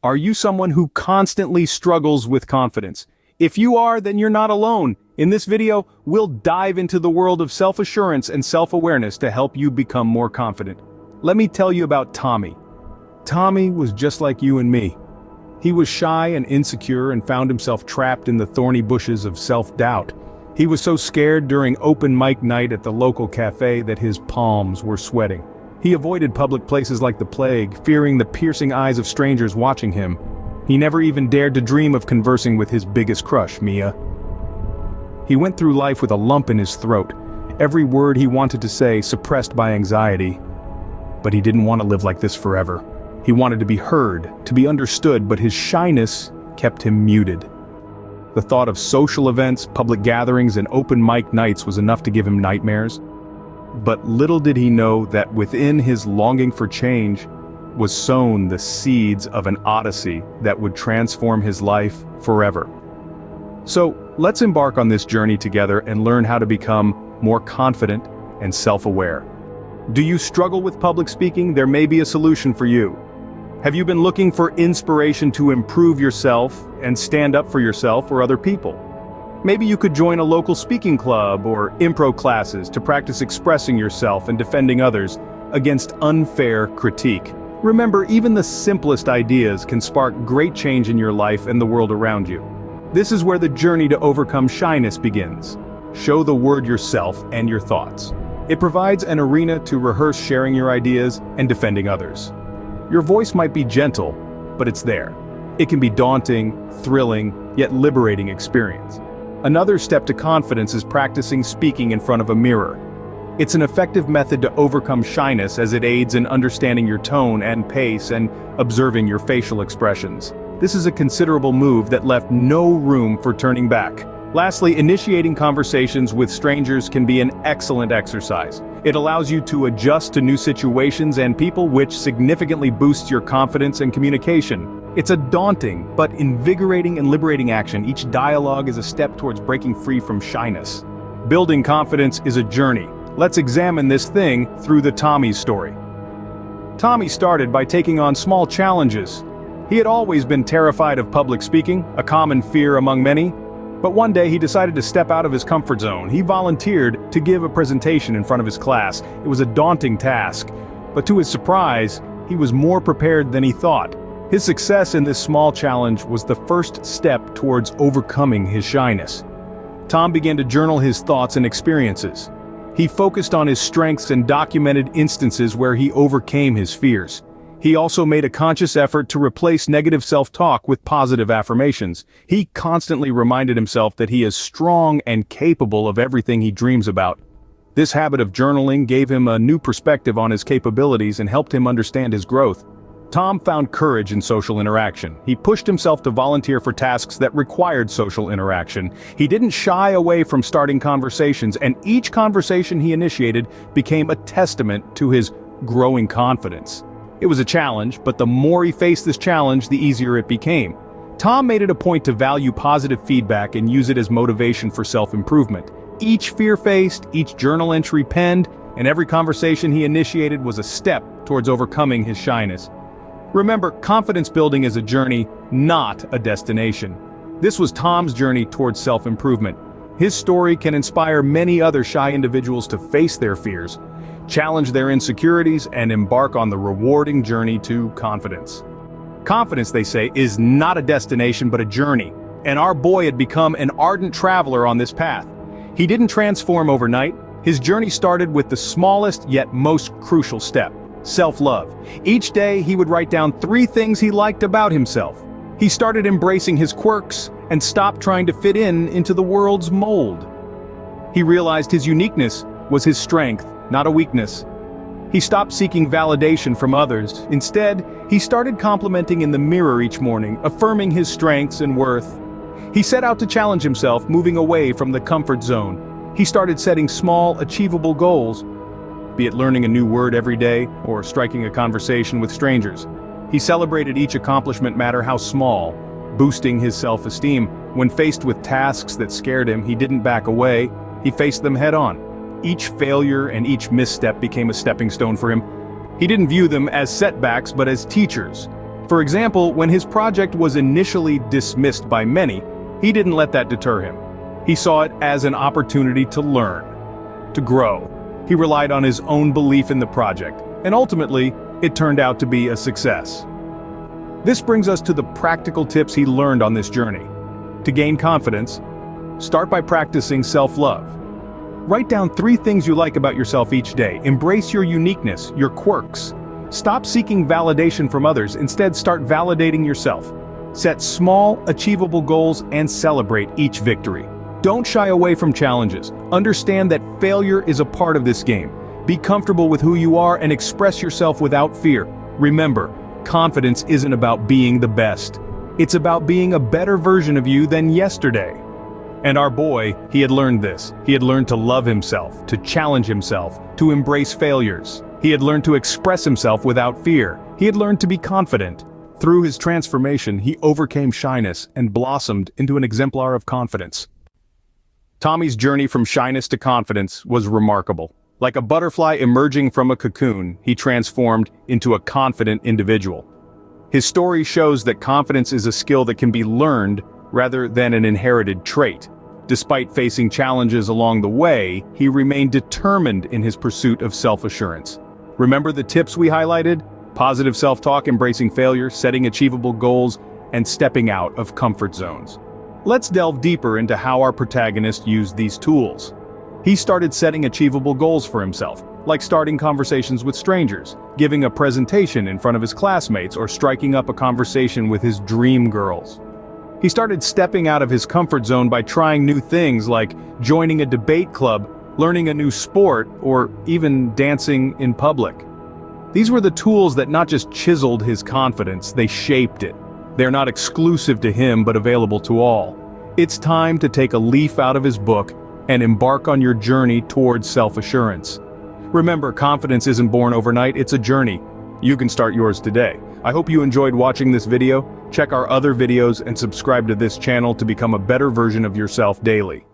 Are you someone who constantly struggles with confidence? If you are, then you're not alone. In this video, we'll dive into the world of self-assurance and self-awareness to help you become more confident. Let me tell you about Tommy. Tommy was just like you and me. He was shy and insecure and found himself trapped in the thorny bushes of self-doubt. He was so scared during open mic night at the local cafe that his palms were sweating. He avoided public places like the plague, fearing the piercing eyes of strangers watching him. He never even dared to dream of conversing with his biggest crush, Mia. He went through life with a lump in his throat, every word he wanted to say suppressed by anxiety. But he didn't want to live like this forever. He wanted to be heard, to be understood, but his shyness kept him muted. The thought of social events, public gatherings, and open mic nights was enough to give him nightmares. But little did he know that within his longing for change was sown the seeds of an odyssey that would transform his life forever. So, let's embark on this journey together and learn how to become more confident and self-aware. Do you struggle with public speaking? There may be a solution for you. Have you been looking for inspiration to improve yourself and stand up for yourself or other people? Maybe you could join a local speaking club or improv classes to practice expressing yourself and defending others against unfair critique. Remember, even the simplest ideas can spark great change in your life and the world around you. This is where the journey to overcome shyness begins. Show the word yourself and your thoughts. It provides an arena to rehearse sharing your ideas and defending others. Your voice might be gentle, but it's there. It can be daunting, thrilling, yet liberating experience. Another step to confidence is practicing speaking in front of a mirror. It's an effective method to overcome shyness as it aids in understanding your tone and pace and observing your facial expressions. This is a considerable move that left no room for turning back. Lastly, initiating conversations with strangers can be an excellent exercise. It allows you to adjust to new situations and people, which significantly boosts your confidence and communication. It's a daunting but invigorating and liberating action. Each dialogue is a step towards breaking free from shyness. Building confidence is a journey. Let's examine this thing through the Tommy story. Tommy started by taking on small challenges. He had always been terrified of public speaking, a common fear among many. But one day he decided to step out of his comfort zone. He volunteered to give a presentation in front of his class. It was a daunting task, but to his surprise, he was more prepared than he thought. His success in this small challenge was the first step towards overcoming his shyness. Tom began to journal his thoughts and experiences. He focused on his strengths and documented instances where he overcame his fears. He also made a conscious effort to replace negative self-talk with positive affirmations. He constantly reminded himself that he is strong and capable of everything he dreams about. This habit of journaling gave him a new perspective on his capabilities and helped him understand his growth. Tom found courage in social interaction. He pushed himself to volunteer for tasks that required social interaction. He didn't shy away from starting conversations, and each conversation he initiated became a testament to his growing confidence. It was a challenge, but the more he faced this challenge, the easier it became. Tom made it a point to value positive feedback and use it as motivation for self-improvement. Each fear faced, each journal entry penned, and every conversation he initiated was a step towards overcoming his shyness. Remember, confidence building is a journey, not a destination. This was Tom's journey towards self-improvement. His story can inspire many other shy individuals to face their fears, challenge their insecurities, and embark on the rewarding journey to confidence. Confidence, they say, is not a destination but a journey, and our boy had become an ardent traveler on this path. He didn't transform overnight. His journey started with the smallest yet most crucial step: self-love. Each day he would write down 3 things he liked about himself. He started embracing his quirks and stopped trying to fit into the world's mold. He realized his uniqueness was his strength, not a weakness. He stopped seeking validation from others. Instead, he started complimenting in the mirror each morning, affirming his strengths and worth. He set out to challenge himself, moving away from the comfort zone. He started setting small, achievable goals, be it learning a new word every day or striking a conversation with strangers. He celebrated each accomplishment, no matter how small, boosting his self-esteem. When faced with tasks that scared him, he didn't back away. He faced them head-on. Each failure and each misstep became a stepping stone for him. He didn't view them as setbacks but as teachers. For example, when his project was initially dismissed by many, he didn't let that deter him. He saw it as an opportunity to learn, to grow. He relied on his own belief in the project, and ultimately, it turned out to be a success. This brings us to the practical tips he learned on this journey. To gain confidence, start by practicing self-love. Write down 3 things you like about yourself each day. Embrace your uniqueness, your quirks. Stop seeking validation from others, instead start validating yourself. Set small, achievable goals and celebrate each victory. Don't shy away from challenges. Understand that failure is a part of this game. Be comfortable with who you are and express yourself without fear. Remember, confidence isn't about being the best. It's about being a better version of you than yesterday. And our boy, he had learned this. He had learned to love himself, to challenge himself, to embrace failures. He had learned to express himself without fear. He had learned to be confident. Through his transformation, he overcame shyness and blossomed into an exemplar of confidence. Tommy's journey from shyness to confidence was remarkable. Like a butterfly emerging from a cocoon, he transformed into a confident individual. His story shows that confidence is a skill that can be learned rather than an inherited trait. Despite facing challenges along the way, he remained determined in his pursuit of self-assurance. Remember the tips we highlighted? Positive self-talk, embracing failure, setting achievable goals, and stepping out of comfort zones. Let's delve deeper into how our protagonist used these tools. He started setting achievable goals for himself, like starting conversations with strangers, giving a presentation in front of his classmates, or striking up a conversation with his dream girls. He started stepping out of his comfort zone by trying new things like joining a debate club, learning a new sport, or even dancing in public. These were the tools that not just chiseled his confidence, they shaped it. They're not exclusive to him but available to all. It's time to take a leaf out of his book and embark on your journey towards self-assurance. Remember, confidence isn't born overnight, it's a journey. You can start yours today. I hope you enjoyed watching this video. Check our other videos and subscribe to this channel to become a better version of yourself daily.